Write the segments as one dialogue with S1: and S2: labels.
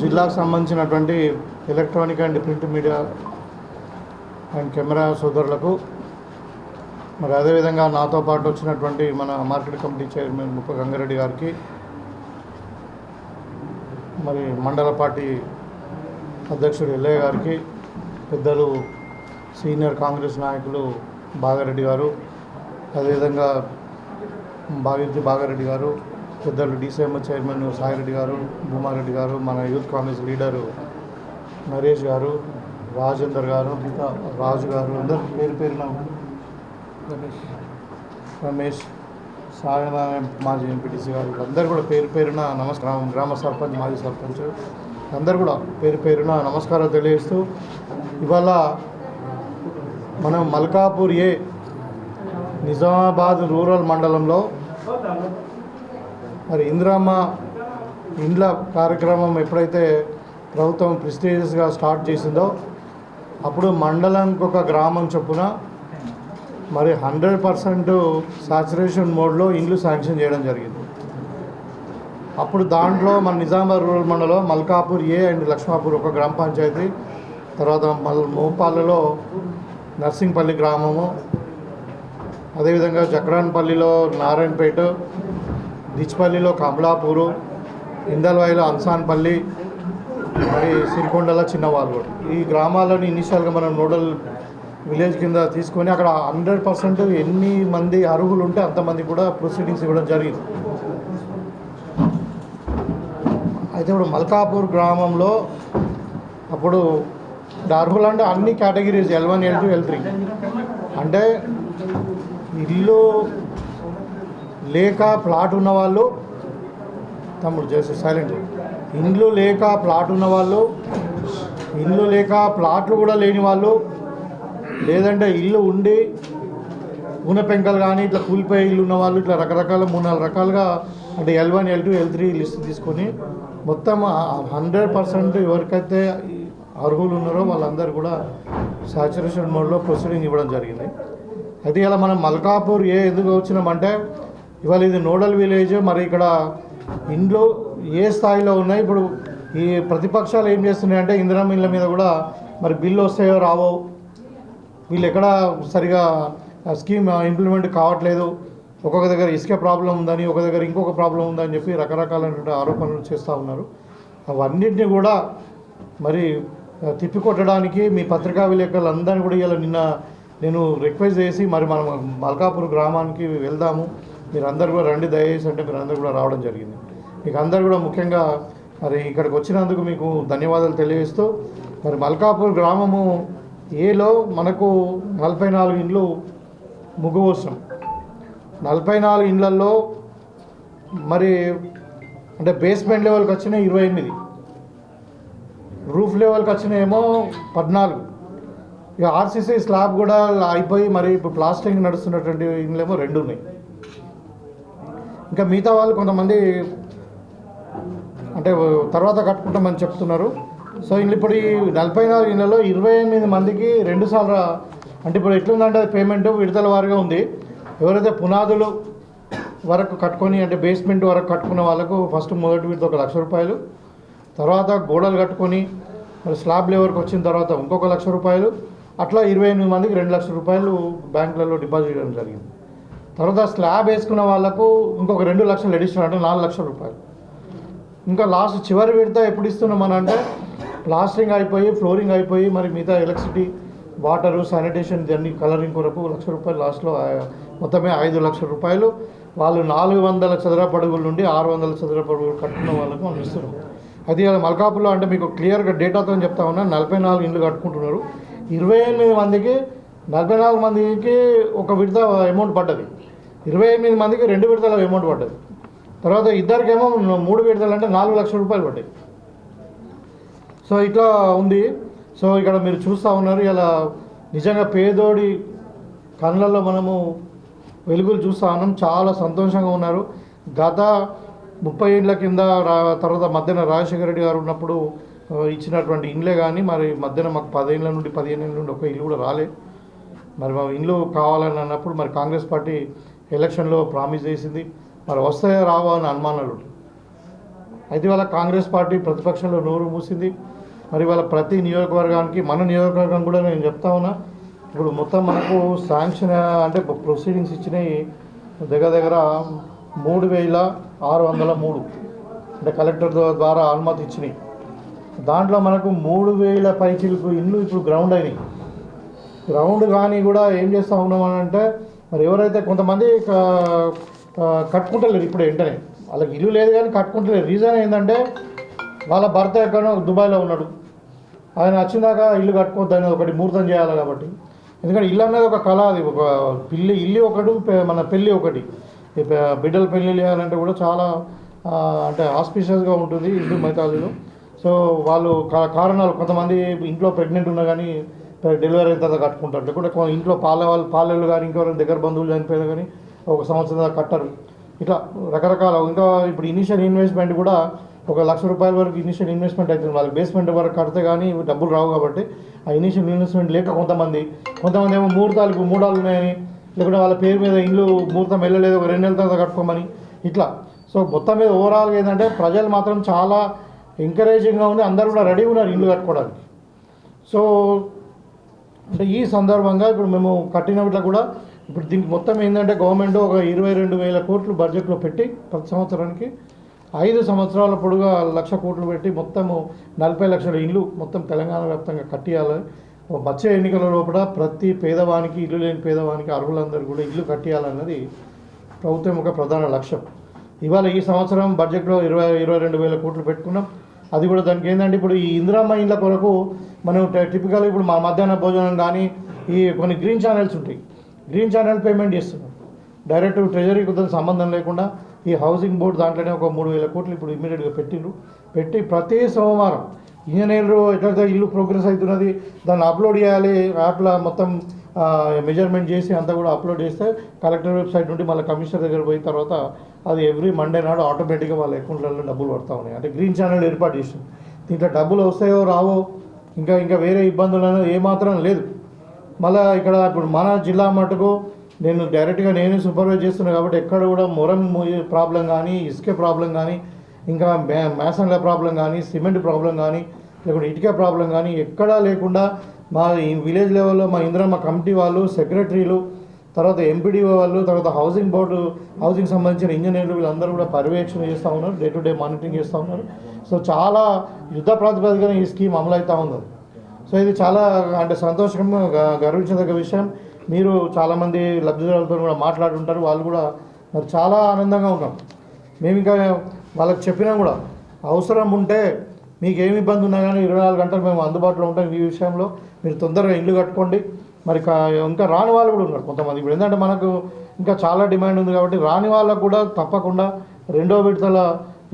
S1: జిల్లాకు సంబంధించినటువంటి electronic and print media and camera సోదరులకు మరి అదేవిధంగా నాతో పాటు వచ్చినటువంటి మన మార్కెట్ కమిటీ చైర్మన్ ముప్ప గంగారెడ్డి గారికి, మరి మండల పార్టీ అధ్యక్షుడు ఎల్లయ్య గారికి, పెద్దలు సీనియర్ కాంగ్రెస్ నాయకులు బాగారెడ్డి గారు, అదేవిధంగా బాగారెడ్డి గారు, పెద్దలు డీసీఎం చైర్మన్ సాయిరెడ్డి గారు, భూమారెడ్డి గారు, మన యూత్ కాంగ్రెస్ లీడరు నరేష్ గారు, రాజేందర్ గారు, రాజు గారు, అందరు పేరు పేరున రమేష్ సాయన మాజీ ఎంపీటీసీ గారు, అందరు కూడా పేరు పేరున నమస్కారం. గ్రామ సర్పంచ్, మాజీ సర్పంచ్ అందరు కూడా పేరు పేరున నమస్కారం తెలియజేస్తూ, ఇవాళ మనం మల్కాపూర్ ఏ నిజామాబాద్ రూరల్ మండలంలో మరి ఇందిరమ్మ ఇండ్ల కార్యక్రమం ఎప్పుడైతే ప్రభుత్వం ప్రెస్టీజియస్గా స్టార్ట్ చేసిందో అప్పుడు మండలానికి ఒక గ్రామం చొప్పున మరి 100% సాచురేషన్ మోడ్లో ఇండ్లు శాంక్షన్ చేయడం జరిగింది. అప్పుడు దాంట్లో మన నిజామాబాద్ రూరల్ మండలం మల్కాపూర్ ఏ అండ్ లక్ష్మాపూర్ ఒక గ్రామ పంచాయతీ, తర్వాత మోపాలలో నర్సింగ్పల్లి గ్రామము, అదేవిధంగా జక్రాన్పల్లిలో నారాయణపేట, డిచ్పల్లిలో కమలాపూరు, ఇందల్వాయిలో అన్సాన్పల్లి, మరి సిరికొండల చిన్నవాళ్ళు ఈ గ్రామాలను ఇనిషియల్గా మనం నోడల్ విలేజ్ కింద తీసుకొని అక్కడ 100% ఎన్ని మంది అర్హులు ఉంటే అంతమంది కూడా ప్రొసీడింగ్స్ ఇవ్వడం జరిగింది. అయితే ఇప్పుడు మల్కాపూర్ గ్రామంలో అప్పుడు అర్హులు అంటే అన్ని కేటగిరీస్ L1, L2, L3 అంటే ఇల్లు లేక ప్లాట్ ఉన్నవాళ్ళు, తమ్ముడు చేసి సైలెంట్, ఇండ్లు లేక ప్లాట్ ఉన్నవాళ్ళు, ఇండ్లు లేక ప్లాట్లు కూడా లేని వాళ్ళు, లేదంటే ఇల్లు ఉండి ఊన పెంకలు కానీ ఇట్లా కూలిపోయే ఇల్లు ఉన్న వాళ్ళు, ఇట్లా రకరకాల 3-4 రకాలుగా అంటే L1, L2, L3 లిస్ట్ తీసుకొని మొత్తం 100% ఎవరికైతే అర్హులు ఉన్నారో వాళ్ళందరూ కూడా సాచురేషన్ మోడ్లో ప్రొసీడింగ్ ఇవ్వడం జరిగింది. అయితే ఇలా మనం మల్కాపూర్ ఎందుకు వచ్చినామంటే ఇవాళ ఇది నోడల్ విలేజ్. మరి ఇక్కడ ఇండ్లు ఏ స్థాయిలో ఉన్నాయి, ఇప్పుడు ఈ ప్రతిపక్షాలు ఏం చేస్తున్నాయంటే ఇందిరమ్మ ఇళ్ళ మీద కూడా మరి బిల్లు వస్తాయో రావో, వీళ్ళు ఎక్కడ సరిగా స్కీమ్ ఇంప్లిమెంట్ కావట్లేదు, ఒక్కొక్క దగ్గర ఇసుక ప్రాబ్లం ఉందని, ఒక దగ్గర ఇంకొక ప్రాబ్లం ఉందని చెప్పి రకరకాలైనటువంటి ఆరోపణలు చేస్తూ ఉన్నారు. అవన్నింటినీ కూడా మరి తిప్పికొట్టడానికి మీ పత్రికా విలేకరులందరినీ కూడా ఇలా నిన్న నేను రిక్వెస్ట్ చేసి మరి మనం మల్కాపూర్ గ్రామానికి వెళ్దాము, మీరు అందరు కూడా రండి దయచేసి అంటే మీరు అందరూ కూడా రావడం జరిగింది. మీకు అందరు కూడా ముఖ్యంగా మరి ఇక్కడికి వచ్చినందుకు మీకు ధన్యవాదాలు తెలియజేస్తూ, మరి మల్కాపూర్ గ్రామము ఏలో మనకు 44 ఇండ్లు ముగ్గువసం, 44 ఇండ్లల్లో మరి అంటే బేస్మెంట్ లెవెల్కి వచ్చినాయి 28, రూఫ్ లెవెల్కి వచ్చినాయేమో 14. ఇక ఆర్సీసీ స్లాబ్ కూడా అయిపోయి మరి ఇప్పుడు ప్లాస్టింగ్ నడుస్తున్నటువంటి ఇండ్లేమో 2 ఉన్నాయి. ఇంకా మిగతా వాళ్ళు కొంతమంది అంటే తర్వాత కట్టుకుంటామని చెప్తున్నారు. సో ఇప్పుడు ఈ 44 ఇళ్లలో 28 మందికి 2 సార్లు అంటే ఇప్పుడు ఎట్లుందంటే పేమెంట్ విడతల వారిగా ఉంది. ఎవరైతే పునాదులు వరకు కట్టుకొని అంటే బేస్మెంట్ వరకు కట్టుకున్న వాళ్ళకు ఫస్ట్ మొదటి విడత 1 లక్ష రూపాయలు, తర్వాత గోడలు కట్టుకొని మరి స్లాబ్ లెవెల్కి వచ్చిన తర్వాత ఇంకొక 1 లక్ష రూపాయలు, అట్లా 28 మందికి 2 లక్షల రూపాయలు బ్యాంకులలో డిపాజిట్ చేయడం జరిగింది. తర్వాత స్లాబ్ వేసుకున్న వాళ్ళకు ఇంకొక 2 లక్షలు అడిషనల్ అంటే 4 లక్షల రూపాయలు. ఇంకా లాస్ట్ చివరి విడత ఎప్పుడు ఇస్తున్నామని అంటే ప్లాస్టరింగ్ అయిపోయి ఫ్లోరింగ్ అయిపోయి మరి మిగతా ఎలక్ట్రిసిటీ వాటరు శానిటేషన్ ఇవన్నీ కలరింగ్ కొరకు 1 లక్ష రూపాయలు, లాస్ట్లో మొత్తమే 5 లక్షల రూపాయలు వాళ్ళు 400 చదరపు అడుగుల నుండి 600 చదరపు అడుగులు కట్టుకున్న వాళ్ళకు మనం ఇస్తున్నాం. అది మల్కాపూర్లో అంటే మీకు క్లియర్గా డేటాతో చెప్తా ఉన్నా 44 ఇండ్లు కట్టుకుంటున్నారు. 28 మందికి 44 మందికి ఒక విడత అమౌంట్ పడ్డది, 28 మందికి 2 విడతల అమౌంట్ పడ్డది. తర్వాత ఇద్దరికేమో 3 విడతలు అంటే 4 లక్షల రూపాయలు పడ్డాయి. సో ఇట్లా ఉంది. సో ఇక్కడ మీరు చూస్తూ ఉన్నారు ఇలా నిజంగా పేదోడి కళ్ళల్లో మనము వెలుగులు చూస్తూ ఉన్నాం, చాలా సంతోషంగా ఉన్నారు. గత 30 ఏళ్ళ కింద తర్వాత మధ్యన రాజశేఖర రెడ్డి గారు ఉన్నప్పుడు ఇచ్చినటువంటి ఇండ్లే కానీ మరి మధ్యన మాకు 10 ఏళ్ళ నుండి 15 ఏళ్ళ నుండి ఒక ఇల్లు కూడా రాలే. మరి మా ఇండ్లు కావాలని అన్నప్పుడు మరి కాంగ్రెస్ పార్టీ ఎలక్షన్లో ప్రామిస్ చేసింది, మరి వస్తాయో రావో అని అనుమానాలు. అయితే వాళ్ళ కాంగ్రెస్ పార్టీ ప్రతిపక్షంలో నోరు మూసింది. మరి వాళ్ళ ప్రతి నియోజకవర్గానికి మన నియోజకవర్గం కూడా నేను చెప్తా ఉన్నా, ఇప్పుడు మొత్తం మనకు శాంక్షన్ అంటే ప్రొసీడింగ్స్ ఇచ్చినాయి దగ్గర 3603 అంటే కలెక్టర్ ద్వారా అనుమతి ఇచ్చినాయి. దాంట్లో మనకు 3000 పైచిలకు ఇల్లు ఇప్పుడు గ్రౌండ్ అయినాయి. గ్రౌండ్ కానీ కూడా ఏం చేస్తూ ఉన్నామని అంటే మరి ఎవరైతే కొంతమంది కట్టుకుంటలేరు ఇప్పుడు వెంటనే, వాళ్ళకి ఇల్లు లేదు కానీ కట్టుకుంటలేరు. రీజన్ ఏంటంటే వాళ్ళ భర్త ఎక్కడో దుబాయ్లో ఉన్నాడు, ఆయన వచ్చిందాక ఇల్లు కట్టుకోవద్దని ఒకటి ముహూర్తం చేయాలి కాబట్టి. ఎందుకంటే ఇల్లు అనేది ఒక కళ, అది ఒక ఇల్లు ఒకటి మన పెళ్ళి ఒకటి. బిడ్డల పెళ్ళి చేయాలంటే కూడా చాలా అంటే ఆస్పిషియస్గా ఉంటుంది హిందూ మైథాలజీలో. సో వాళ్ళు కారణాలు కొంతమంది ఇంట్లో ప్రెగ్నెంట్ ఉన్నా కానీ డెలివరీ అయిన తర్వాత కట్టుకుంటారు, లేకుంటే ఇంట్లో పాలెళ్ళు కానీ ఇంకెవరైనా దగ్గర బంధువులు చనిపోయినా కానీ 1 సంవత్సరం దాకా కట్టరు. ఇట్లా రకరకాల ఇంకా ఇప్పుడు ఇనిషియల్ ఇన్వెస్ట్మెంట్ కూడా 1 లక్ష రూపాయల వరకు ఇనిషియల్ ఇన్వెస్ట్మెంట్ అవుతుంది. వాళ్ళకి బేస్మెంట్ వరకు కడితే కానీ డబ్బులు రావు కాబట్టి ఆ ఇనిషియల్ ఇన్వెస్ట్మెంట్ లేక కొంతమంది ఏమో ముహూర్తాలకు మూడాలు ఉన్నాయని, లేకుంటే వాళ్ళ పేరు మీద ఇల్లు ముహూర్తం వెళ్ళలేదు 2 నెలల తర్వాత కట్టుకోమని ఇట్లా. సో మొత్తం మీద ఓవరాల్గా ఏంటంటే ప్రజలు మాత్రం చాలా ఎంకరేజింగ్గా ఉంది, అందరూ కూడా రెడీ ఉన్నారు ఇల్లు కట్టుకోవడానికి. సో అంటే ఈ సందర్భంగా ఇప్పుడు మేము కట్టిన ఇట్లా కూడా ఇప్పుడు దీనికి మొత్తం ఏంటంటే గవర్నమెంట్ ఒక 22,000 కోట్లు బడ్జెట్లో పెట్టి ప్రతి సంవత్సరానికి 5 సంవత్సరాల పొడుగా 1,00,000 కోట్లు పెట్టి మొత్తము 40 లక్షల ఇల్లు మొత్తం తెలంగాణ వ్యాప్తంగా కట్టియాలి. వచ్చే ఎన్నికల లోపల ప్రతి పేదవానికి, ఇల్లు లేని పేదవానికి, అర్హులందరూ కూడా ఇల్లు కట్టియాలన్నది ప్రభుత్వం యొక్క ప్రధాన లక్ష్యం. ఇవాళ ఈ సంవత్సరం బడ్జెట్లో 22,000 కోట్లు పెట్టుకున్నాం. అది కూడా దానికి ఏంటంటే ఇప్పుడు ఈ ఇందిరమ్మ ఇళ్ళ కొరకు మనం టిపికల్గా ఇప్పుడు మా మధ్యాహ్న భోజనం కానీ ఈ కొన్ని గ్రీన్ ఛానల్స్ ఉంటాయి, గ్రీన్ ఛానల్ పేమెంట్ చేస్తున్నాం డైరెక్ట్ ట్రెజరీకి సంబంధం లేకుండా. ఈ హౌసింగ్ బోర్డు దాంట్లోనే ఒక 3,000 కోట్లు ఇప్పుడు ఇమీడియట్గా పెట్టి ప్రతి సోమవారం ఇంజనీర్లు ఎట్లయితే ఇల్లు ప్రోగ్రెస్ అవుతున్నది దాన్ని అప్లోడ్ చేయాలి. యాప్లో మొత్తం మెజర్మెంట్ చేసి అంతా కూడా అప్లోడ్ చేస్తే కలెక్టర్ వెబ్సైట్ నుండి మళ్ళీ కమిషనర్ దగ్గర పోయిన తర్వాత అది ఎవ్రీ మండే నాడు ఆటోమేటిక్గా వాళ్ళ అకౌంట్లలో డబ్బులు పడతా ఉన్నాయి. అంటే గ్రీన్ ఛానల్ ఏర్పాటు చేసింది. దీంట్లో డబ్బులు వస్తాయో రావో ఇంకా వేరే ఇబ్బందులు అనేది ఏమాత్రం లేదు. మళ్ళీ ఇక్కడ ఇప్పుడు మన జిల్లా మటుకు నేను డైరెక్ట్గా నేనే సూపర్వైజ్ చేస్తున్నాను కాబట్టి ఎక్కడ కూడా మొరం ప్రాబ్లం కానీ, ఇసుక ప్రాబ్లం కానీ, ఇంకా మేసన్ల ప్రాబ్లం కానీ, సిమెంట్ ప్రాబ్లం కానీ, లేకుంటే ఇటుక ప్రాబ్లం కానీ ఎక్కడా లేకుండా మా ఈ విలేజ్ లెవెల్లో మా ఇందిరమ్మ కమిటీ వాళ్ళు, సెక్రటరీలు, తర్వాత ఎంపీడీఓ వాళ్ళు, తర్వాత హౌసింగ్ బోర్డు, హౌసింగ్ సంబంధించిన ఇంజనీర్లు వీళ్ళందరూ కూడా పర్యవేక్షణ చేస్తూ ఉన్నారు, డే టు డే మానిటరింగ్ చేస్తూ ఉన్నారు. సో చాలా యుద్ధ ప్రాతిపదికన ఈ స్కీమ్ అమలు అవుతూ ఉంది. సో ఇది చాలా అంటే సంతోషంగా గర్వించదగ్గ విషయం. మీరు చాలామంది లబ్ధిదారులతో కూడా మాట్లాడుతుంటారు, వాళ్ళు కూడా మరి చాలా ఆనందంగా ఉన్నాం. మేము ఇంకా వాళ్ళకి చెప్పినా కూడా అవసరం ఉంటే మీకు ఏమి ఇబ్బంది ఉన్నా కానీ 24 గంటలు మేము అందుబాటులో ఉంటాం. ఈ విషయంలో మీరు తొందరగా ఇల్లు కట్టుకోండి. మరి ఇంకా రాని వాళ్ళు కూడా ఉన్నారు కొంతమంది. ఇప్పుడు ఏంటంటే మనకు ఇంకా చాలా డిమాండ్ ఉంది కాబట్టి రాని వాళ్ళకు కూడా తప్పకుండా 2వ విడతల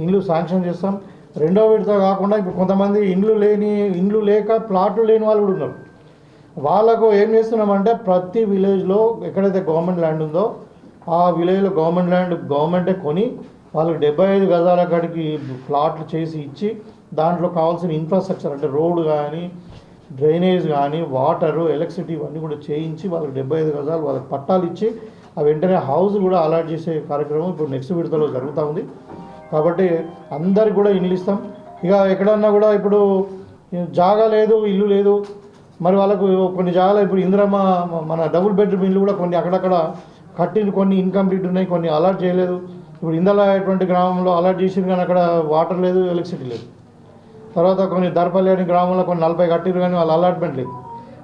S1: ఇల్లు శాంక్షన్ చేస్తాం. 2వ విడత కాకుండా ఇప్పుడు కొంతమంది ఇండ్లు లేక ప్లాట్లు లేని వాళ్ళు కూడా ఉన్నారు. వాళ్ళకు ఏం చేస్తున్నామంటే ప్రతి విలేజ్లో ఎక్కడైతే గవర్నమెంట్ ల్యాండ్ ఉందో ఆ విలేజ్లో గవర్నమెంట్ ల్యాండ్ గవర్నమెంటే కొని వాళ్ళకి 75 గజాల కాడికి ప్లాట్లు చేసి ఇచ్చి దాంట్లో కావాల్సిన ఇన్ఫ్రాస్ట్రక్చర్ అంటే రోడ్డు కానీ, డ్రైనేజ్ కానీ, వాటరు, ఎలక్ట్రిసిటీ ఇవన్నీ కూడా చేయించి వాళ్ళకి 75 గజాలు వాళ్ళకి పట్టాలు ఇచ్చి ఆ వెంటనే హౌస్ కూడా అలాట్ చేసే కార్యక్రమం ఇప్పుడు నెక్స్ట్ విడతలో జరుగుతూ ఉంది. కాబట్టి అందరికి కూడా ఇల్లు ఇస్తాం. ఇక ఎక్కడన్నా కూడా ఇప్పుడు జాగా లేదు, ఇల్లు లేదు, మరి వాళ్ళకు కొన్ని జాగాలు ఇప్పుడు ఇందిరమ్మ మన డబుల్ బెడ్రూమ్ ఇల్లు కూడా కొన్ని అక్కడక్కడ కట్టిన కొన్ని ఇన్కంప్లీట్ ఉన్నాయి, కొన్ని అలాట్ చేయలేదు. ఇప్పుడు ఇందల అటువంటి గ్రామంలో అలాట్ చేసిరు కానీ అక్కడ వాటర్ లేదు, ఎలక్ట్రిసిటీ లేదు. తర్వాత కొన్ని దర్పల్లి అనే గ్రామంలో కొన్ని 40 కట్టిరు కానీ వాళ్ళు అలాట్మెంట్ లేదు.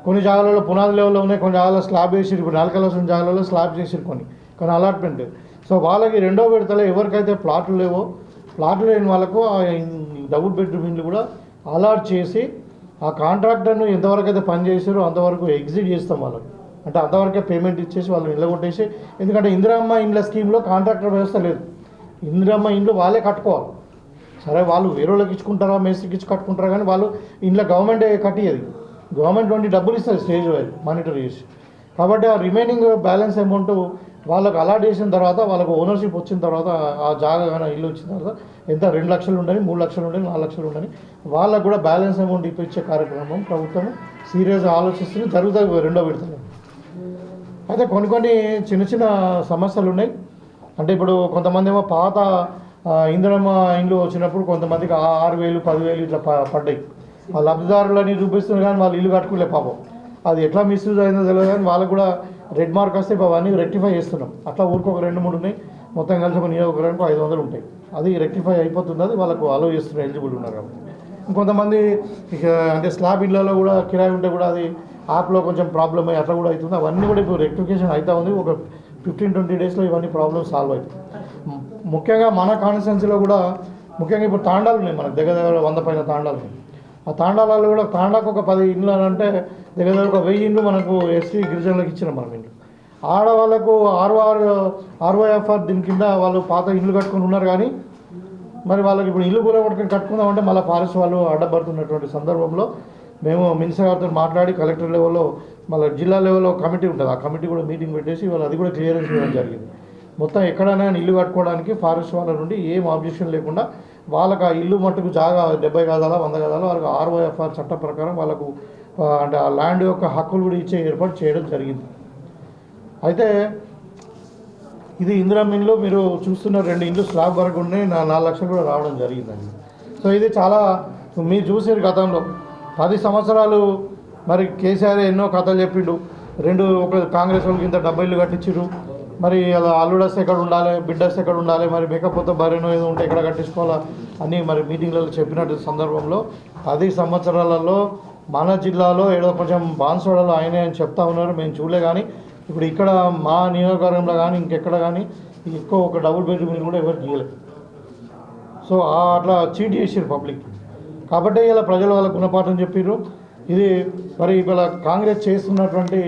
S1: కొన్ని జాగాలలో పునాది లెవెల్లో ఉన్నాయి, కొన్ని జాగాలో స్లాబ్ వేసిరు. ఇప్పుడు 4 కలర్స్ జాగాలలో స్లాబ్ చేసిరు కొన్ని అలాట్మెంట్ లేదు. సో వాళ్ళకి 2వ విడతలో ఎవరికైతే ప్లాట్లు లేవో, ప్లాట్లు లేని వాళ్ళకు ఆ డబుల్ బెడ్రూమ్ ఇల్లు కూడా అలాట్ చేసి ఆ కాంట్రాక్టర్ను ఎంతవరకు అయితే పని చేసారో అంతవరకు ఎగ్జిట్ చేస్తాం వాళ్ళకి. అంటే అంతవరకే పేమెంట్ ఇచ్చేసి వాళ్ళు ఇళ్ళ కొట్టేసి, ఎందుకంటే ఇందిరమ్మ ఇండ్ల స్కీమ్లో కాంట్రాక్టర్ వ్యవస్థ లేదు. ఇందిరమ్మ ఇండ్లు వాళ్ళే కట్టుకోవాలి. సరే వాళ్ళు వేరే వాళ్ళకి ఇచ్చుకుంటారా, మేస్త్రికి ఇచ్చి కట్టుకుంటారా, కానీ వాళ్ళు ఇంట్లో గవర్నమెంటే కట్టియది. గవర్నమెంట్ నుండి డబ్బులు ఇస్తుంది స్టేజ్ వైజ్ మానిటర్ చేసి. కాబట్టి ఆ రిమైనింగ్ బ్యాలెన్స్ అమౌంట్ వాళ్ళకు అలాట్ చేసిన తర్వాత, వాళ్ళకు ఓనర్షిప్ వచ్చిన తర్వాత, ఆ జాగా కానీ ఇల్లు వచ్చిన తర్వాత ఎంత 2 లక్షలు ఉండని, 3 లక్షలు ఉండని, 4 లక్షలు ఉండని వాళ్ళకు కూడా బ్యాలెన్స్ అమౌంట్ ఇప్పించే కార్యక్రమం ప్రభుత్వం సీరియస్గా ఆలోచిస్తుంది, జరుగుతుంది 2వ విడతలో. అయితే కొన్ని చిన్న సమస్యలు ఉన్నాయి. అంటే ఇప్పుడు కొంతమంది ఏమో పాత ఇందిరమ్మ ఇండ్లు వచ్చినప్పుడు కొంతమందికి 6,000, 10,000 ఇట్లా పడ్డాయి. ఆ లబ్ధిదారులని చూపిస్తున్నారు కానీ వాళ్ళు ఇల్లు కట్టుకోలే పాపం. అది ఎట్లా మిస్యూజ్ అయిందో తెలియదు కానీ వాళ్ళకు కూడా రెడ్ మార్క్ వస్తే అవన్నీ రెక్టిఫై చేస్తున్నాం. అట్లా ఊరికి ఒక 2-3 ఉన్నాయి, మొత్తం కలిసి ఒక నియోజకవర్గానికి 500 ఉంటాయి. అది రెక్టిఫై అయిపోతుంది, అది వాళ్ళకు అలో చేస్తున్నారు, ఎలిజిబుల్ ఉన్నారు కాబట్టి. ఇంకొంతమంది ఇక అంటే స్లాబ్ ఇళ్లలో కూడా కిరాయి ఉంటే కూడా అది యాప్లో కొంచెం ప్రాబ్లమ్ అయ్యి అట్లా కూడా అవుతుంది. అవన్నీ కూడా ఇప్పుడు రెక్టిఫికేషన్ అవుతూ ఉంది. ఒక 15-20 డేస్లో ఇవన్నీ ప్రాబ్లమ్స్ సాల్వ్ అవుతాయి. ముఖ్యంగా మన కాన్స్టిట్యున్సీలో కూడా ముఖ్యంగా ఇప్పుడు తాండాలు ఉన్నాయి, మనకు దగ్గర 100 పైన తాండాలు ఉన్నాయి. ఆ తాండాలలో కూడా తాండాకు ఒక 10 ఇండ్లు అంటే దగ్గర ఒక 1000 ఇండ్లు మనకు ఎస్టీ గిరిజనులకు ఇచ్చినాం మనం ఇండ్లు. ఆడవాళ్ళకు ఆర్ఓఎఫ్ఆర్ దీని కింద వాళ్ళు పాత ఇల్లు కట్టుకుని ఉన్నారు కానీ మరి వాళ్ళకి ఇప్పుడు ఇల్లు కూలగొట్టుకుని కట్టుకుందామంటే మళ్ళీ ఫారెస్ట్ వాళ్ళు అడ్డపడుతున్నటువంటి సందర్భంలో మేము మినిస్టర్ గారితో మాట్లాడి కలెక్టర్ లెవెల్లో మళ్ళీ జిల్లా లెవెల్లో కమిటీ ఉంటుంది, ఆ కమిటీ కూడా మీటింగ్ పెట్టేసి వాళ్ళు అది కూడా క్లియరెన్స్ ఇవ్వడం జరిగింది. మొత్తం ఎక్కడైనా ఇల్లు కట్టుకోవడానికి ఫారెస్ట్ వాళ్ళ నుండి ఏం ఆబ్జెక్షన్ లేకుండా వాళ్ళకి ఆ ఇల్లు మట్టుకు జాగా 70 గజాల 100 గజాలు వాళ్ళకి ఆర్ఓఎఫ్ఆర్ చట్టం ప్రకారం వాళ్ళకు అంటే ఆ ల్యాండ్ యొక్క హక్కులు కూడా ఇచ్చే ఏర్పాటు చేయడం జరిగింది. అయితే ఇది ఇందిరమ్మ ఇండ్లు మీరు చూస్తున్న 2 ఇండ్లు స్లాబ్ వరకు ఉన్నాయి, 4 లక్షలు కూడా రావడం జరిగిందండి. సో ఇది చాలా మీరు చూసారు గతంలో 10 సంవత్సరాలు మరి కేసీఆర్ ఎన్నో కథలు చెప్పిండు. ఒక కాంగ్రెస్ వాళ్ళకి ఇంత 70 ఇల్లు కట్టించారు, మరి అలా అల్లుడస్ ఎక్కడ ఉండాలి, బిడ్డస్ ఎక్కడ ఉండాలి, మరి మేకపోతే భార్యను ఏదో ఉంటే ఎక్కడ కట్టించుకోవాలా అని మరి మీటింగ్లలో చెప్పినట్టు సందర్భంలో 10 సంవత్సరాలలో మన జిల్లాలో ఏదో కొంచెం బాన్సోడలో ఆయనే అని చెప్తా ఉన్నారు. మేము చూడలే. కానీ ఇప్పుడు ఇక్కడ మా నియోజకవర్గంలో కానీ ఇంకెక్కడ కానీ ఎక్కువ ఒక డబుల్ బెడ్రూమ్ కూడా ఎవరికి ఇవ్వలేదు. సో అట్లా చీట్ చేసారు పబ్లిక్. కాబట్టి ఇలా ప్రజలు వాళ్ళ గుణపాఠం చెప్పారు. ఇది మరి ఇలా కాంగ్రెస్ చేస్తున్నటువంటి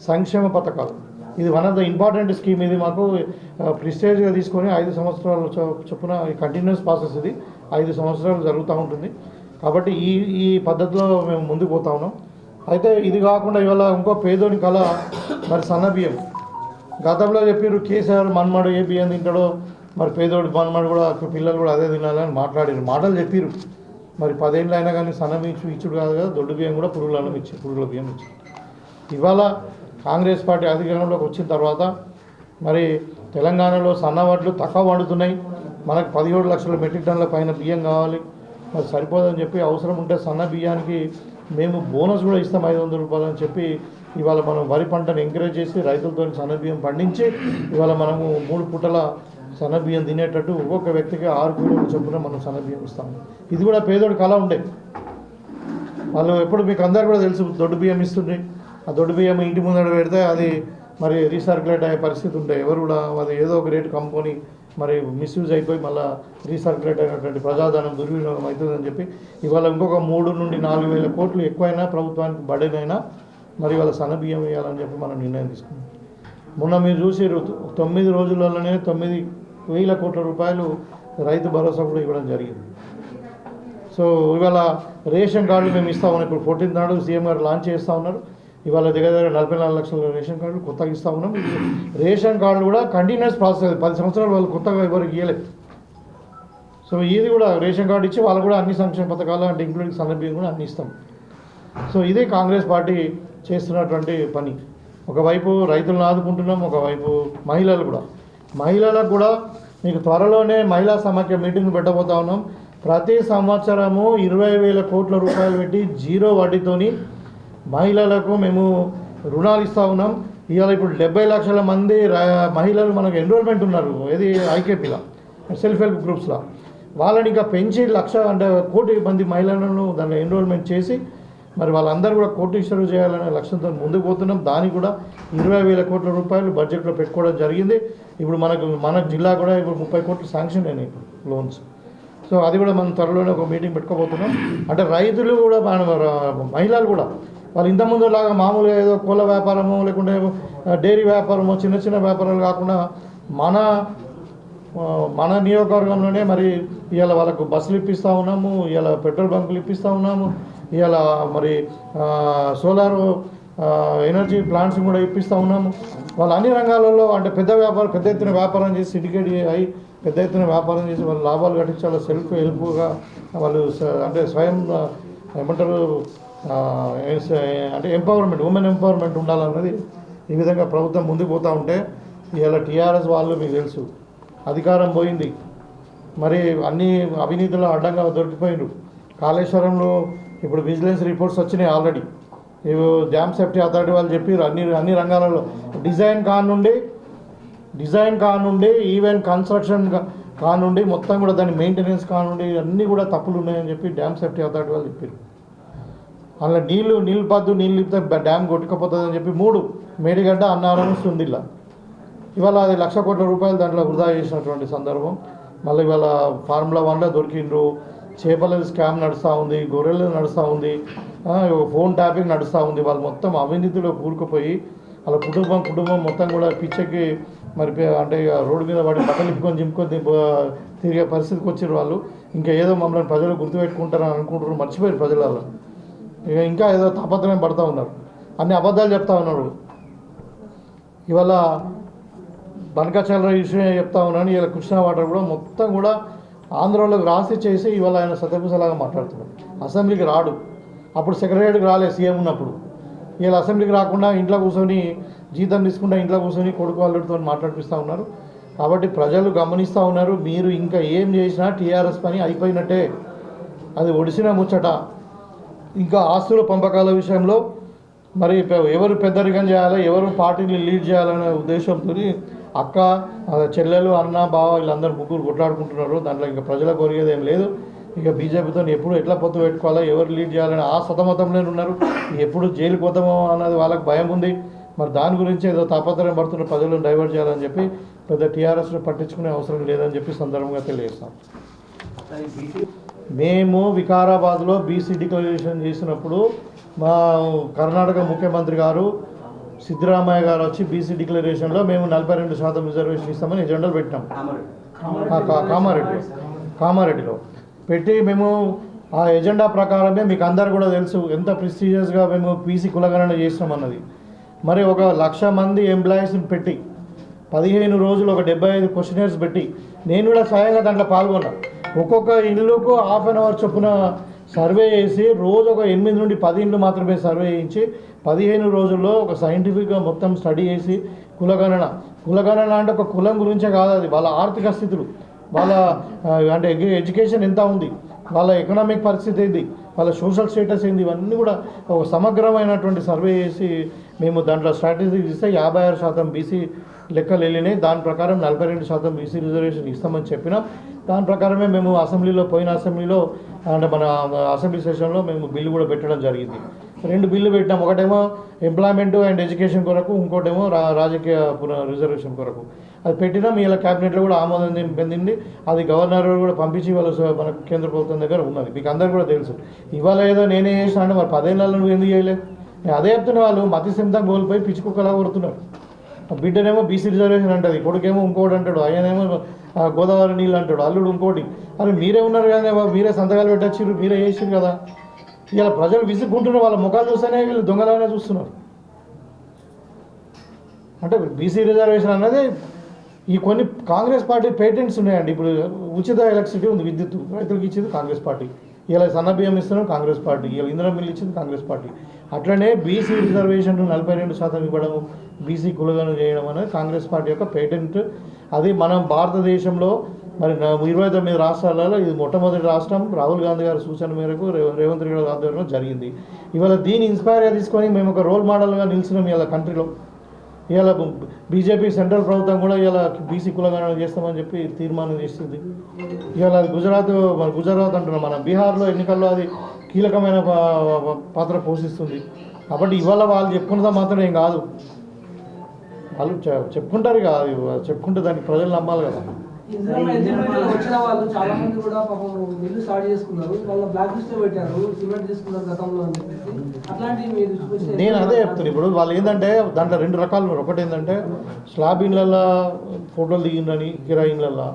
S1: సంక్షేమ పథకాలు, ఇది one of the important scheme. ఇది మాకు ప్రిస్టేజ్గా తీసుకొని 5 సంవత్సరాలు చొప్పున కంటిన్యూస్ ప్రాసెస్. ఇది 5 సంవత్సరాలు జరుగుతూ ఉంటుంది. కాబట్టి ఈ పద్ధతిలో మేము ముందుకు పోతా ఉన్నాం. అయితే ఇది కాకుండా ఇవాళ ఇంకో పేదోని కళ మరి సన్న బియ్యం. గతంలో చెప్పారు కేసీఆర్ మన్మడు ఏ బియ్యం తింటాడో, మరి పేదోడు మన్మడు కూడా పిల్లలు కూడా అదే తినాలని మాట్లాడారు, మాటలు చెప్పారు. మరి 10 ఏళ్ళు అయినా కానీ సన్న బియ్యం ఇచ్చుడు కాదు కదా, దొడ్డు బియ్యం కూడా పురుగుల బియ్యం ఇచ్చారు. ఇవాళ కాంగ్రెస్ పార్టీ అధికారంలోకి వచ్చిన తర్వాత మరి తెలంగాణలో సన్న వడ్లు తక్కువ వండుతున్నాయి. మనకు 17 లక్షల మెట్రిక్ టన్నుల పైన బియ్యం కావాలి. మరి సరిపోదని చెప్పి అవసరం ఉంటే సన్న బియ్యానికి మేము బోనస్ కూడా ఇస్తాం 500 రూపాయలు అని చెప్పి ఇవాళ మనం వరి పంటను ఎంకరేజ్ చేసి రైతులతో సన్న బియ్యం పండించి ఇవాళ మనము 3 పూటల సన్న బియ్యం తినేటట్టు ఒక్కొక్క వ్యక్తికి 6 కిలోల చొప్పున మనం సన్న బియ్యం ఇస్తాము. ఇది కూడా పేదోడి కళ ఉండే. వాళ్ళు ఎప్పుడు మీకు అందరు కూడా తెలుసు, దొడ్డు బియ్యం ఇస్తుండే. ఆ దొడ్డు బియ్యం ఇంటి ముందర పెడితే అది మరి రీసర్క్యులేట్ అయ్యే పరిస్థితి ఉండే. ఎవరు కూడా అది ఏదో ఒక రేటు కమ్ముకొని మరి మిస్యూజ్ అయిపోయి మళ్ళీ రీసర్క్యులేట్ అయినటువంటి ప్రజాధనం దుర్వినియోగం అవుతుందని చెప్పి ఇవాళ ఇంకొక 3 నుండి 4 వేల కోట్లు ఎక్కువైనా ప్రభుత్వానికి బడైనా మరి వాళ్ళ సన్న బియ్యం వేయాలని చెప్పి మనం నిర్ణయం తీసుకున్నాం. మొన్న మీరు చూసారు 9 రోజులలోనే 9,000 కోట్ల రూపాయలు రైతు భరోసా కూడా ఇవ్వడం జరిగింది. సో ఇవాళ రేషన్ కార్డులు మేము ఇస్తా ఉన్నాం. ఇప్పుడు 14th నాడు సీఎం గారు లాంచ్ చేస్తూ ఉన్నారు. ఇవాళ దగ్గర 44 లక్షల రేషన్ కార్డులు కొత్తగా ఇస్తూ ఉన్నాం. రేషన్ కార్డులు కూడా కంటిన్యూస్ ప్రాసెస్. 10 సంవత్సరాలు వాళ్ళు కొత్తగా ఎవరికి ఇవ్వలేదు. సో ఇది కూడా రేషన్ కార్డు ఇచ్చి వాళ్ళు కూడా అన్ని సంక్షేమ పథకాలు అంటే ఇంక్లూడింగ్ సన్న బియ్యం కూడా అన్ని ఇస్తాం. సో ఇదే కాంగ్రెస్ పార్టీ చేస్తున్నటువంటి పని. ఒకవైపు రైతులను ఆదుకుంటున్నాం, ఒకవైపు మహిళలకు కూడా మీకు త్వరలోనే మహిళా సమాఖ్య మీటింగ్ పెట్టబోతా ఉన్నాం. ప్రతి సంవత్సరము 20,000 కోట్ల రూపాయలు పెట్టి 0 వడ్డీతోని మహిళలకు మేము రుణాలు ఇస్తూ ఉన్నాం. ఇవాళ ఇప్పుడు 70 లక్షల మంది మహిళలు మనకు ఎన్రోల్మెంట్ ఉన్నారు. ఏది ఐకేపీలో సెల్ఫ్ హెల్ప్ గ్రూప్స్లో. వాళ్ళని ఇంకా పెంచి 1,00,000 అంటే 1 కోటి మంది మహిళలను దాన్ని ఎన్రోల్మెంట్ చేసి మరి వాళ్ళందరూ కూడా కోటీశ్వరులు చేయాలనే లక్ష్యంతో ముందుకు పోతున్నాం. దానికి కూడా 20,000 కోట్ల రూపాయలు బడ్జెట్లో పెట్టుకోవడం జరిగింది. ఇప్పుడు మన జిల్లా కూడా ఇప్పుడు 30 కోట్లు శాంక్షన్ అయినాయి ఇప్పుడు లోన్స్. సో అది కూడా మనం త్వరలోనే ఒక మీటింగ్ పెట్టుకోబోతున్నాం. అంటే రైతులు కూడా మహిళలు కూడా వాళ్ళు ఇంతకుముందు లాగా మామూలుగా ఏదో కోళ్ళ వ్యాపారము లేకుంటే డైరీ వ్యాపారము చిన్న చిన్న వ్యాపారాలు కాకుండా మన నియోజకవర్గంలోనే మరి ఇవాళ వాళ్ళకు బస్సులు ఇప్పిస్తూ ఉన్నాము, ఇవాళ పెట్రోల్ బంకులు ఇప్పిస్తూ ఉన్నాము, ఇవాళ మరి సోలార్ ఎనర్జీ ప్లాంట్స్ కూడా ఇప్పిస్తూ ఉన్నాము. వాళ్ళు అన్ని రంగాలలో అంటే పెద్ద ఎత్తున వ్యాపారం చేసి సిండికేట్ అయ్యి పెద్ద ఎత్తున వ్యాపారం చేసి వాళ్ళు లాభాలు గట్టించాలి. సెల్ఫ్ హెల్ప్గా వాళ్ళు అంటే స్వయం ఏమంటారు అంటే ఎంపవర్మెంట్, ఉమెన్ ఎంపవర్మెంట్ ఉండాలన్నది ఈ విధంగా ప్రభుత్వం ముందుకు పోతూ ఉంటే ఇవాళ టీఆర్ఎస్ వాళ్ళు మీకు తెలుసు అధికారం పోయింది. మరి అన్ని అవినీతిలో అడ్డంగా దొరికిపోయిండ్రు. కాళేశ్వరంలో ఇప్పుడు విజిలెన్స్ రిపోర్ట్స్ వచ్చినాయి ఆల్రెడీ. డ్యామ్ సేఫ్టీ అథారిటీ వాళ్ళు చెప్పారు అన్ని రంగాలలో డిజైన్ కానుండి ఈవెన్ కన్స్ట్రక్షన్ కానుండి మొత్తం కూడా దాని మెయింటెనెన్స్ కానుండి అన్నీ కూడా తప్పులు ఉన్నాయని చెప్పి డ్యామ్ సేఫ్టీ అథారిటీ వాళ్ళు చెప్పారు. అందులో నీళ్ళు పద్దు నీళ్ళు ఇస్తే డ్యామ్ కొట్టుకపోతుందని చెప్పి 3 మేడిగడ్డ అన్నారం సుందిల్ల ఇవాళ అది 1,00,000 కోట్ల రూపాయలు దాంట్లో వృధా చేసినటువంటి సందర్భం. మళ్ళీ ఇవాళ ఫార్ములా 1లో దొరికిండ్రు. చేపల స్కామ్ నడుస్తూ ఉంది, గొర్రెలు నడుస్తూ ఉంది, ఫోన్ ట్యాపింగ్ నడుస్తూ ఉంది. వాళ్ళు మొత్తం అవినీతిలో కూరుకుపోయి వాళ్ళ కుటుంబం మొత్తం కూడా పిచ్చెక్కి మరి అంటే రోడ్డు మీద పడి బట్టలు ఇప్పుకొని జింపుకొని తిరిగే పరిస్థితికి వచ్చారు వాళ్ళు. ఇంకా ఏదో మమ్మల్ని ప్రజలు గుర్తుపెట్టుకుంటారని అనుకుంటారు, మర్చిపోయారు ప్రజలలో. ఇంకా ఏదో తాపత్రయం పడుతూ ఉన్నారు, అన్ని అబద్ధాలు చెప్తా ఉన్నారు. ఇవాళ బనకచల విషయం చెప్తా ఉన్నాను. ఇలా కృష్ణా వాటర్ కూడా మొత్తం కూడా ఆంధ్రలోకి రాసి చేసి ఇవాళ ఆయన సత్యపూసలాగా మాట్లాడుతున్నాడు. అసెంబ్లీకి రాడు. అప్పుడు సెక్రటరీకి రాలే సీఎం ఉన్నప్పుడు. ఇలా అసెంబ్లీకి రాకుండా ఇంట్లో కూర్చొని జీతం తీసుకుంటే ఇంట్లో కూర్చొని కొడుకు వాళ్ళతో మాట్లాడిపిస్తూ ఉన్నారు. కాబట్టి ప్రజలు గమనిస్తూ ఉన్నారు. మీరు ఇంకా ఏం చేసినా టీఆర్ఎస్ పని అయిపోయినట్టే, అది ఒడిసిన ముచ్చట. ఇంకా ఆస్తుల పంపకాల విషయంలో మరి ఎవరు పెద్దరికం చేయాలి, ఎవరు పార్టీని లీడ్ చేయాలనే ఉద్దేశంతో అక్క చెల్లెలు అన్న బావ వీళ్ళందరూ ముగ్గురు కొట్లాడుకుంటున్నారు. దాంట్లో ఇంకా ప్రజలకు కొరిగేది ఏం లేదు. ఇక బీజేపీతో ఎప్పుడు ఎట్లా పొత్తు పెట్టుకోవాలా, ఎవరు లీడ్ చేయాలని ఆ సతమతంలోనే ఉన్నారు. ఎప్పుడు జైలు పోతామో అన్నది వాళ్ళకి భయం ఉంది. మరి దాని గురించి ఏదో తాపత్రయం పడుతున్న ప్రజలను డైవర్ట్ చేయాలని చెప్పి పెద్ద టీఆర్ఎస్ను పట్టించుకునే అవసరం లేదని చెప్పి సందర్భంగా తెలియజేస్తాం. మేము వికారాబాద్లో బీసీ డిక్లరేషన్ చేసినప్పుడు మా కర్ణాటక ముఖ్యమంత్రి గారు సిద్ధరామయ్య గారు వచ్చి బీసీ డిక్లరేషన్లో మేము 42% రిజర్వేషన్ ఇస్తామని ఎజెండాలు పెట్టినాం. కామారెడ్డిలో పెట్టి మేము ఆ ఎజెండా ప్రకారమే మీకు అందరు కూడా తెలుసు ఎంత ప్రెస్టీజియస్గా మేము బీసీ కులగణన చేసినామన్నది. మరి 1,00,000 మంది ఎంప్లాయీస్ని పెట్టి 15 రోజులు 75 క్వశ్చనర్స్ పెట్టి నేను కూడా స్వయంగా దాంట్లో పాల్గొన్నా. ఒక్కొక్క ఇల్లుకు ½ అన్ అవర్ చొప్పున సర్వే చేసి రోజు 8 నుండి 10 ఇండ్లు మాత్రమే సర్వే చేయించి 15 రోజుల్లో ఒక సైంటిఫిక్గా మొత్తం స్టడీ చేసి కులగణన అంటే ఒక కులం గురించే కాదు, అది వాళ్ళ ఆర్థిక స్థితులు, వాళ్ళ అంటే ఎడ్యుకేషన్ ఎంత ఉంది, వాళ్ళ ఎకనామిక్ పరిస్థితి ఏంది, వాళ్ళ సోషల్ స్టేటస్ ఏంది, ఇవన్నీ కూడా ఒక సమగ్రమైనటువంటి సర్వే చేసి మేము దాంట్లో స్ట్రాటజీస్ ఇస్తే 56% బీసీ లెక్కలు వెళ్ళినాయి. దాని ప్రకారం 42% బీసీ రిజర్వేషన్ ఇస్తామని చెప్పినాం. దాని ప్రకారమే మేము పోయిన అసెంబ్లీలో అంటే మన అసెంబ్లీ సెషన్లో మేము బిల్లు కూడా పెట్టడం జరిగింది. 2 బిల్లు పెట్టినాం. ఒకటేమో ఎంప్లాయ్మెంట్ అండ్ ఎడ్యుకేషన్ కొరకు, ఇంకోటేమో రాజకీయ రిజర్వేషన్ కొరకు. అది పెట్టినాం. ఇలా క్యాబినెట్లో కూడా ఆమోదం పొందింది. అది గవర్నర్ కూడా పంపించి వాళ్ళ మన కేంద్ర ప్రభుత్వం దగ్గర ఉన్నది. మీకు అందరూ కూడా తెలుసు. ఇవాళ ఏదో నేనే చేసినా అంటే మరి 10 ఏళ్ళలో నువ్వు ఎందుకు చేయలేదు? నేను అదే చెప్తున్న వాళ్ళు మతి సింతం కోల్పోయి పిచ్చుకుక్కలా కొడుతున్నారు. బిడ్డనేమో బీసీ రిజర్వేషన్ అంటది, కొడుకేమో ఇంకోటి అంటాడు, ఆయనేమో గోదావరి నీళ్ళు అంటాడు, అల్లుడు ఇంకోటి. అరే మీరే ఉన్నారు కదా, మీరే సంతకాలు పెట్టచ్చారు, మీరే చేసారు కదా. ఇలా ప్రజలు విసుక్కుంటున్నారు. వాళ్ళ ముఖాలు చూస్తేనే వీళ్ళు దొంగలానే చూస్తున్నారు. అంటే బీసీ రిజర్వేషన్ అన్నది ఈ కొన్ని కాంగ్రెస్ పార్టీ పేటెంట్స్ ఉన్నాయండి. ఇప్పుడు ఉచిత ఎలక్ట్రిసిటీ ఉంది, విద్యుత్ రైతులకు ఇచ్చింది కాంగ్రెస్ పార్టీ. ఇలా సన్న బియ్యం ఇస్తున్నాం కాంగ్రెస్ పార్టీ. ఇలా ఇంధన బిల్లు ఇచ్చింది కాంగ్రెస్ పార్టీ. అట్లనే బీసీ రిజర్వేషన్ 42% ఇవ్వడం, బీసీ కులగణన చేయడం అనేది కాంగ్రెస్ పార్టీ యొక్క పేటెంట్. అది మనం భారతదేశంలో మరి 29 రాష్ట్రాలలో ఇది మొట్టమొదటి రాష్ట్రం. రాహుల్ గాంధీ గారి సూచన మేరకు రేవంత్ రెడ్డి గారి ఆధ్వర్యంలో జరిగింది. ఇవాళ దీన్ని ఇన్స్పైర్గా తీసుకొని మేము ఒక రోల్ మోడల్గా నిలిచినాం ఇవాళ కంట్రీలో. ఇవాళ బీజేపీ సెంట్రల్ ప్రభుత్వం కూడా ఇవాళ బీసీ కులగణన చేస్తామని చెప్పి తీర్మానం చేస్తుంది. ఇవాళ అది గుజరాత్ అంటున్నాం, మన బీహార్లో ఎన్నికల్లో అది కీలకమైన పాత్ర పోషిస్తుంది. కాబట్టి ఇవాళ వాళ్ళు చెప్పుకున్నదా మాత్రం ఏం కాదు, వాళ్ళు చెప్పుకుంటారు కాదు, చెప్పుకుంటే దానికి ప్రజలు నమ్మాలి కదా.
S2: వచ్చిన వాళ్ళు చాలా మంది కూడా పాపం ఇల్లు స్టార్ట్ చేసుకున్నారు, వాళ్ళ బ్లాక్ లిస్ట్ పెట్టారు, సిమెంట్ తీసుకున్నారు గతంలో అని చెప్పేసి. అట్లాంటివి
S1: నేను అదే చెప్తాను. ఇప్పుడు వాళ్ళు ఏంటంటే దాంట్లో 2 రకాలు ఉన్నారు. ఒకటి ఏంటంటే స్లాబ్ ఇళ్ళల్లో ఫోటోలు దిగిందని కిరాయి ఇళ్ళల్లో.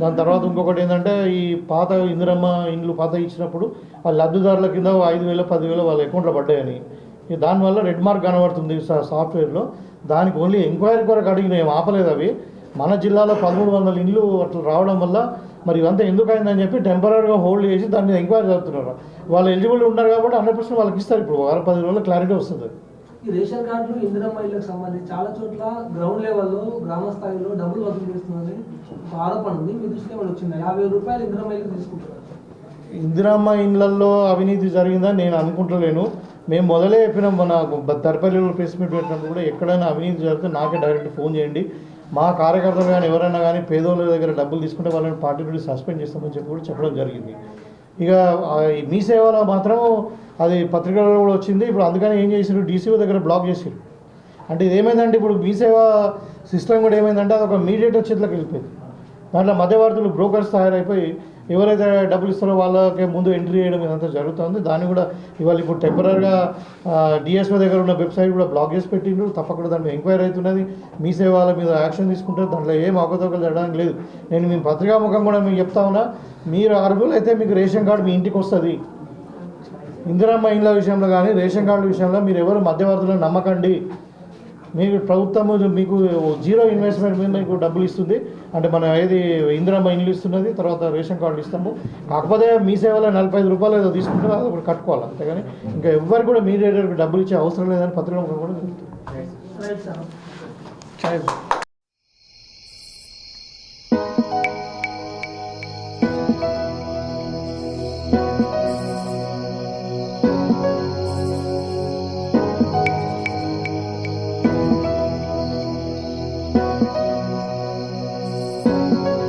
S1: దాని తర్వాత ఇంకొకటి ఏంటంటే ఈ పాత ఇందిరమ్మ ఇండ్లు పాత ఇచ్చినప్పుడు వాళ్ళ లబ్ధిదారుల కింద 5,000 10,000 వాళ్ళ అకౌంట్లో పడ్డాయని. దానివల్ల రెడ్ మార్క్ కనబడుతుంది సాఫ్ట్వేర్లో. దానికి ఓన్లీ ఎంక్వైరీ కొరకు అడిగిన ఏం ఆపలేదు. అవి మన జిల్లాలో 1,300 ఇండ్లు అట్లా రావడం వల్ల మరి ఇవంతా ఎందుకు అయిందని చెప్పి టెంపరీగా హోల్డ్ చేసి దాని మీద ఎంక్వైరీ జరుగుతున్నారు. వాళ్ళు ఎలిజిబుల్ ఉన్నారు కాబట్టి 100% వాళ్ళకి ఇస్తారు. ఇప్పుడు 10 రోజుల్లో క్లారిటీ వస్తుంది.
S2: ఈ రేషన్ కార్డులు ఇందిరమ్మ ఇళ్ళకి సంబంధించి చాలా చోట్ల గ్రౌండ్ లెవెల్లో గ్రామ స్థాయిలో డబ్బులు వసూలు చేస్తుందని ఆరోపణ ఉంది. మీ దృష్టిలో ఏమైనా వచ్చిందా? 50 రూపాయలు ఇందిరమ్మ ఇళ్ళకి తీసుకుంటారు.
S1: ఇందిరమ్మ ఇళ్లలో అవినీతి జరిగిందని నేను అనుకుంటలేను. మేము మొదలే చెప్పినాం, మన దర్పల్లిలో ప్రెస్ మీట్ పెట్టినప్పుడు కూడా ఎక్కడైనా అవినీతి జరిగితే నాకే డైరెక్ట్ ఫోన్ చేయండి. మా కార్యకర్తలు కానీ ఎవరైనా కానీ పేదోళ్ళ దగ్గర డబ్బులు తీసుకుంటే వాళ్ళని పార్టీ నుండి సస్పెండ్ చేస్తామని చెప్పి కూడా చెప్పడం జరిగింది. ఇక మీ సేవలో మాత్రం అది పత్రికలలో కూడా వచ్చింది. ఇప్పుడు అందుకని ఏం చేసారు, డీసీఓ దగ్గర బ్లాక్ చేసారు. అంటే ఇది ఏమైందంటే ఇప్పుడు మీ సేవ సిస్టమ్ కూడా ఏమైందంటే అది ఒక మీడియేటర్ చేతిలోకి వెళ్ళిపోయింది. దాంట్లో మధ్యవర్తులు బ్రోకర్స్ తయారైపోయి ఎవరైతే డబ్బులు ఇస్తారో వాళ్ళకే ముందు ఎంట్రీ చేయడం ఇదంతా జరుగుతుంది. దాన్ని కూడా ఇవాళ ఇప్పుడు టెంపరీగా డిఎస్ఓ దగ్గర ఉన్న వెబ్సైట్ కూడా బ్లాక్ చేసి పెట్టిండ్రు. తప్పకుండా దాన్ని ఎంక్వైరీ అవుతున్నది. మీ సేవల మీద యాక్షన్ తీసుకుంటారు. దాంట్లో ఏం అవకతవకలు జరగడానికి లేదు. నేను మీ పత్రికాముఖం కూడా మీకు చెప్తా ఉన్నా, మీరు అర్హులు అయితే మీకు రేషన్ కార్డు మీ ఇంటికి వస్తుంది. ఇందిరమ్మ ఇండ్ల విషయంలో కానీ రేషన్ కార్డు విషయంలో మీరు ఎవరు మధ్యవర్తులను నమ్మకండి. మీకు ప్రభుత్వం మీకు 0 ఇన్వెస్ట్మెంట్ మీద మీకు డబ్బులు ఇస్తుంది. అంటే మనం ఏది ఇందిరమ్మ ఇండ్లు ఇస్తున్నది, తర్వాత రేషన్ కార్డులు ఇస్తాము. కాకపోతే మీ సేవలో 45 రూపాయలు ఏదో తీసుకుంటారో అది ఒకటి కట్టుకోవాలి. అంతేగాని ఇంకా ఎవరు కూడా మీడియేటర్కి డబ్బులు ఇచ్చే అవసరం లేదని పత్రిక కూడా చెప్తుంది. చేస్తాం.